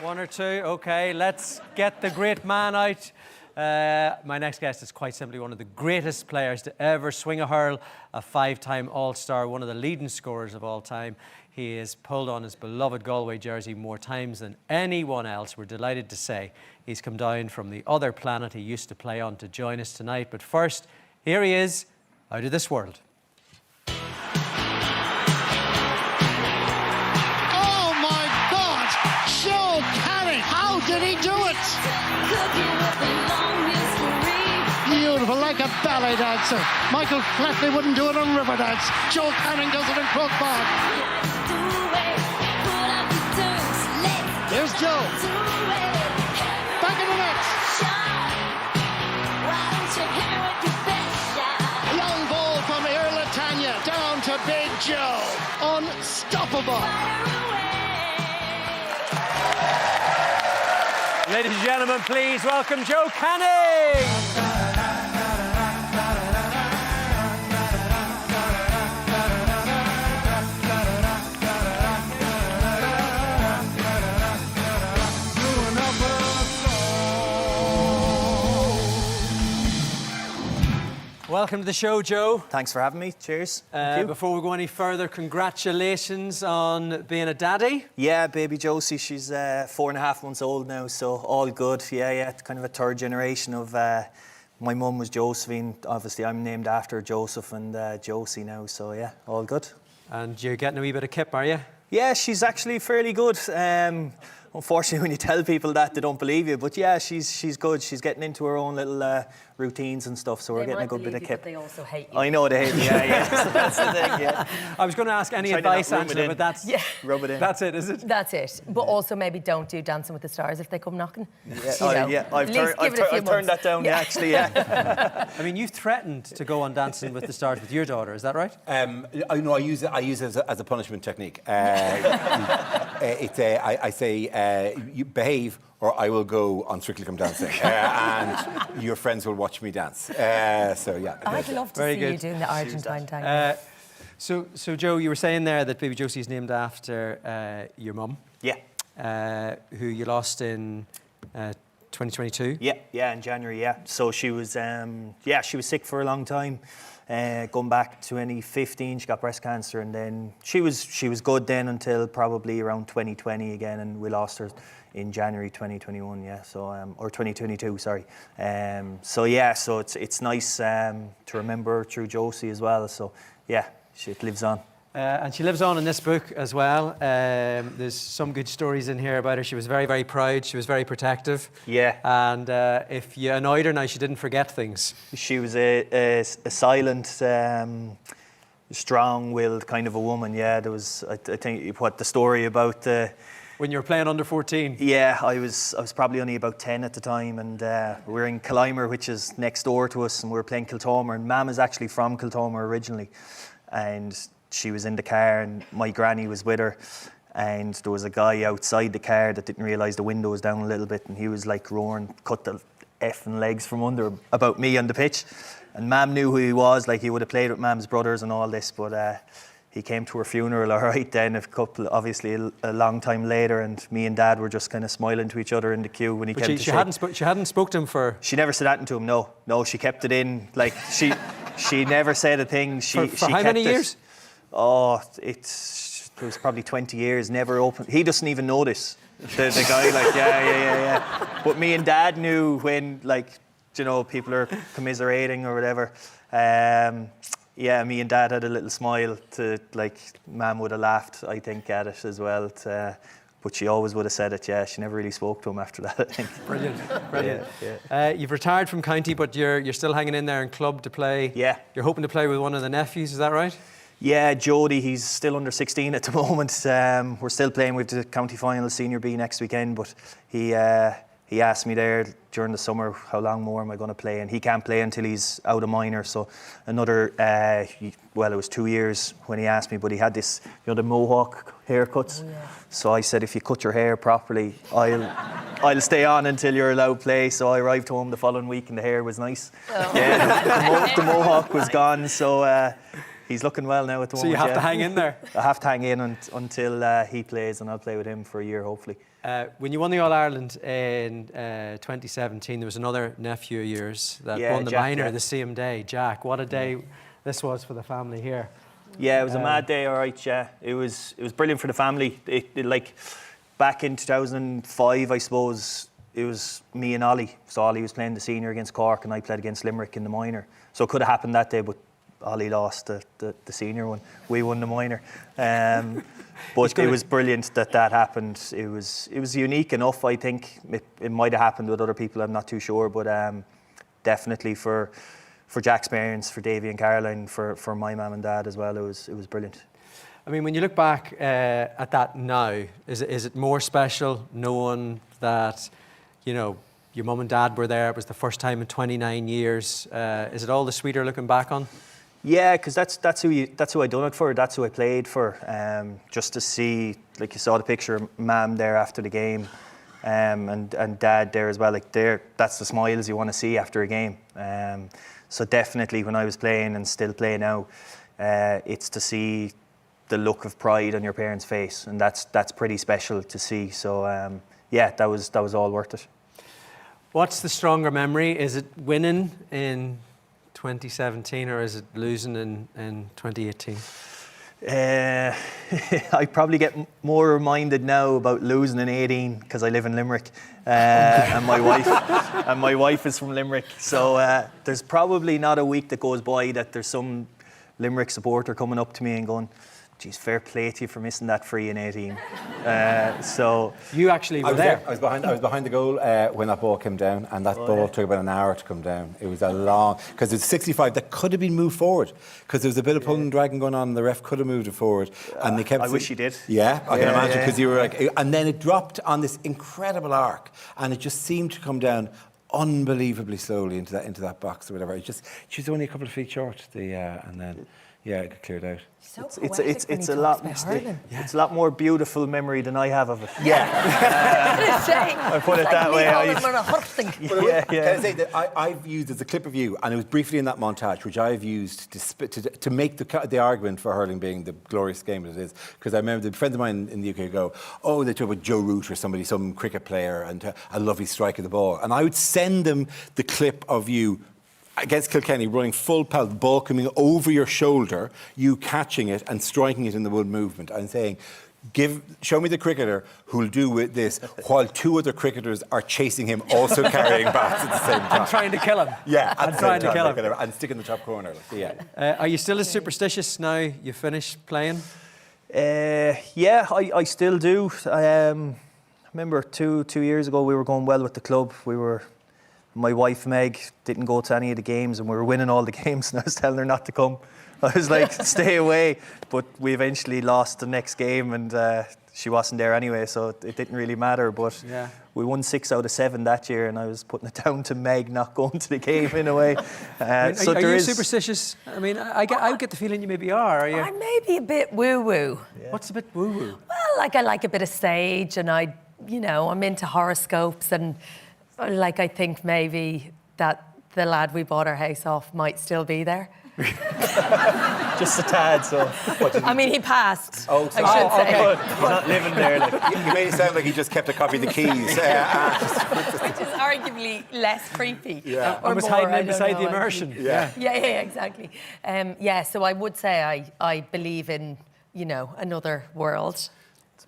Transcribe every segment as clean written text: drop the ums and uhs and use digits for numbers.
One or two. Okay, let's get the great man out. My next guest is quite simply one of the greatest players to ever swing a hurl, a 5-time All-Star, one of the leading scorers of all time. He has pulled on his beloved Galway jersey more times than anyone else. We're delighted to say he's come down from the other planet he used to play on to join us tonight. But first, here he is, out of this world. Oh my God! Joe Carey, how did he do it? Beautiful, like a ballet dancer. Michael Flatley wouldn't do it on Riverdance. Joe Canning does it in Crook Park. There's Joe. Back in the net. Long ball from Irlatanya down to Big Joe. Unstoppable. Ladies and gentlemen, please welcome Joe Canning. Welcome to the show, Joe. Thanks for having me. Cheers. Thank you. Before we go any further, congratulations on being a daddy. Yeah, baby Josie, she's 4.5 months old now, so all good. Yeah, kind of a third generation of... my mum was Josephine. Obviously, I'm named after Joseph and Josie now, so yeah, all good. And you're getting a wee bit of kip, are you? Yeah, she's actually fairly good. Unfortunately, when you tell people that, they don't believe you. But yeah, she's good. She's getting into her own little routines and stuff, so we're getting a good bit of kip. But they also hate you. I know they hate me, yeah. So that's the thing, yeah. I was going to ask any advice, Angela, but that's... Yeah. Rub it in. That's it, is it? That's it. But also maybe don't do Dancing with the Stars if they come knocking. Yeah, I've turned that down, actually, yeah. I mean, you've threatened to go on Dancing with the Stars with your daughter, is that right? I use it as a punishment technique. I say, you behave or I will go on Strictly Come Dancing and your friends will watch me dance. So, yeah. I'd love to see you doing the Argentine tango. So, Joe, you were saying there that baby Josie is named after your mum. Yeah. Who you lost in 2022. Yeah, in January, yeah. So she was sick for a long time. Going back to 2015, she got breast cancer, and then she was good then until probably around 2020 again, and we lost her in January 2021. Yeah, so or 2022, sorry. So it's nice to remember her through Josie as well. So yeah, it lives on. And she lives on in this book as well. There's some good stories in here about her. She was very, very proud. She was very protective. Yeah. And if you annoyed her now, she didn't forget things. She was a silent, strong-willed kind of a woman. Yeah, there was, I think, the story about... when you were playing under 14? Yeah, I was probably only about 10 at the time, and we were in Killimer, which is next door to us, and we were playing Kiltomer, and Mam is actually from Kiltomer originally. And she was in the car and my granny was with her, and there was a guy outside the car that didn't realise the window was down a little bit, and he was like roaring, cut the effing legs from under about me on the pitch. And Mam knew who he was, like he would have played with Mam's brothers and all this, but he came to her funeral all right then, obviously a long time later, and me and Dad were just kind of smiling to each other in the queue when he came to she hadn't spoke to him for... She never said that to him, no, she kept it in, like she never said a thing. For how many years? Oh, it was probably 20 years, never opened. He doesn't even notice, the guy, like, yeah. But me and Dad knew when, like, you know, people are commiserating or whatever. Yeah, me and Dad had a little smile to, like, Mam would have laughed, I think, at it as well. But she always would have said it, yeah. She never really spoke to him after that, I think. Brilliant. Yeah. You've retired from county, but you're still hanging in there in club to play. Yeah. You're hoping to play with one of the nephews, is that right? Yeah, Jody, he's still under 16 at the moment. We're still playing with the county final, Senior B, next weekend, but he asked me there during the summer, how long more am I going to play? And he can't play until he's out of minor, so another, it was 2 years when he asked me, but he had this, the mohawk haircuts. Oh, yeah. So I said, if you cut your hair properly, I'll stay on until you're allowed to play. So I arrived home the following week and the hair was nice. Oh. Yeah, the mohawk was gone, so... He's looking well now at the moment. So you have to hang in there? I have to hang in until he plays, and I'll play with him for a year, hopefully. When you won the All-Ireland in 2017, there was another nephew of yours that won the Jack, minor the same day. Jack, what a day this was for the family here. Yeah, it was a mad day, all right, yeah. It was brilliant for the family. It like, back in 2005, I suppose, it was me and Ollie. So Ollie was playing the senior against Cork and I played against Limerick in the minor. So it could have happened that day, but Ollie lost the senior one. We won the minor. But it was brilliant that happened. It was unique enough, I think. It might have happened with other people, I'm not too sure. But definitely for Jack's parents, for Davy and Caroline, for my mum and dad as well, it was brilliant. I mean, when you look back at that now, is it more special knowing that, you know, your mum and dad were there? It was the first time in 29 years. Is it all the sweeter looking back on? Yeah, because that's who I done it for. That's who I played for. Just to see, like you saw the picture of Mam there after the game, and Dad there as well. Like that's the smiles you want to see after a game. So definitely, when I was playing and still play now, it's to see the look of pride on your parents' face, and that's pretty special to see. So yeah, that was all worth it. What's the stronger memory? Is it winning in 2017 or is it losing in 2018? I probably get more reminded now about losing in 18 because I live in Limerick, and my wife is from Limerick. So there's probably not a week that goes by that there's some Limerick supporter coming up to me and going, "Geez, fair play to you for missing that free in 18." So you actually were there. I was behind the goal when that ball came down, and that ball took about an hour to come down. It was a long, because it's 65 that could have been moved forward, because there was a bit of pulling and dragging going on, and the ref could have moved it forward, and they kept. I wish he did. Yeah, I can imagine, because you were like, and then it dropped on this incredible arc, and it just seemed to come down unbelievably slowly into that box or whatever. She was only a couple of feet short, and then. Yeah, it got cleared out. It's a lot. It's a lot more beautiful memory than I have of it. Yeah, I put it that way. Can I say that I've used as a clip of you, and it was briefly in that montage, which I've used to make the argument for hurling being the glorious game that it is. Because I remember the friends of mine in the UK go, "Oh, they talk about Joe Root or somebody, some cricket player, and a lovely strike of the ball," and I would send them the clip of you against Kilkenny, running full pelt, the ball coming over your shoulder, you catching it and striking it in the one movement, and saying, show me the cricketer who'll do with this, while two other cricketers are chasing him, also carrying bats at the same time. And trying to kill him. Yeah, and trying to kill him. And stick in the top corner. Yeah. Are you still as superstitious now you finished playing? Yeah, I still do. I remember two years ago we were going well with the club. My wife Meg didn't go to any of the games, and we were winning all the games, and I was telling her not to come. I was like, stay away. But we eventually lost the next game, and she wasn't there anyway, so it didn't really matter. But we won 6 out of 7 that year, and I was putting it down to Meg not going to the game in a way. Are you superstitious? I mean, I get the feeling you maybe are you? I'm maybe a bit woo-woo. Yeah. What's a bit woo-woo? Well, like I like a bit of sage, and I'm into horoscopes, and like I think maybe that the lad we bought our house off might still be there. Just a tad, so. I mean, he passed. I should say. Okay. He's not living there. You made it sound like he just kept a copy of the keys. Which is arguably less creepy. Yeah. Or I was more, hiding in beside the immersion. Yeah, exactly. So I would say I believe in, another world.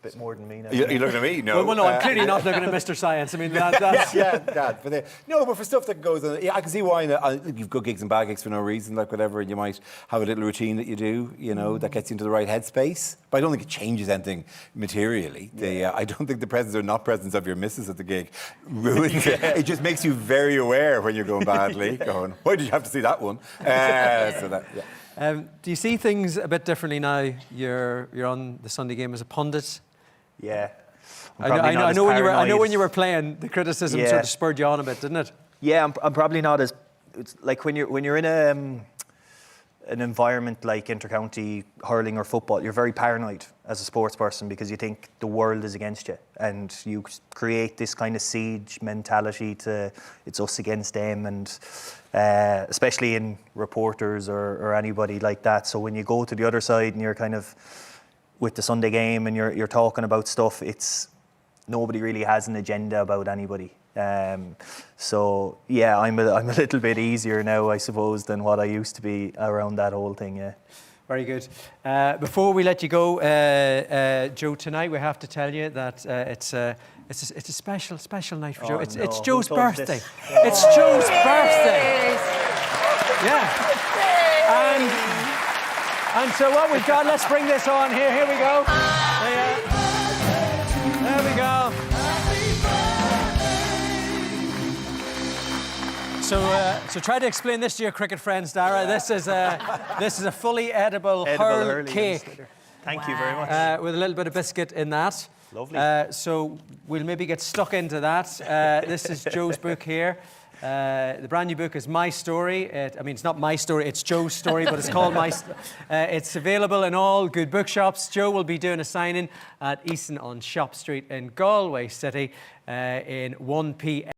Bit more than me now. You're looking at me? No. Well, no, I'm clearly not looking at Mr. Science. I mean, that's... Dad. But for stuff that goes on, I can see why you've got gigs and bad gigs for no reason, like whatever, and you might have a little routine that you do, that gets you into the right headspace. But I don't think it changes anything materially. I don't think the presence or not presence of your missus at the gig ruins it. It just makes you very aware when you're going badly, going, why did you have to see that one? Do you see things a bit differently now? You're on the Sunday game as a pundit. Yeah. I know when you were playing, the criticism sort of spurred you on a bit, didn't it? Yeah, I'm probably not as. It's like when you're in an environment like intercounty hurling or football, you're very paranoid as a sports person because you think the world is against you, and you create this kind of siege mentality to it's us against them, and especially in reporters or anybody like that. So when you go to the other side and you're kind of with the Sunday game and you're talking about stuff, it's nobody really has an agenda about anybody. So yeah, I'm a little bit easier now, I suppose, than what I used to be around that whole thing. Yeah. Very good. Before we let you go, Joe, tonight we have to tell you that it's a special night for Joe. It's Joe's birthday. It's Joe's birthday. Yeah. And so what we've got, let's bring this on here. Here we go. There we go. So try to explain this to your cricket friends, Dara. This is a fully edible hurl cake. Thank you very much. With a little bit of biscuit in that. Lovely. So we'll maybe get stuck into that. This is Joe's book here. The brand new book is My Story. It's not my story, it's Joe's story, but it's called My Story. It's available in all good bookshops. Joe will be doing a signing at Easton on Shop Street in Galway City in 1 p.m.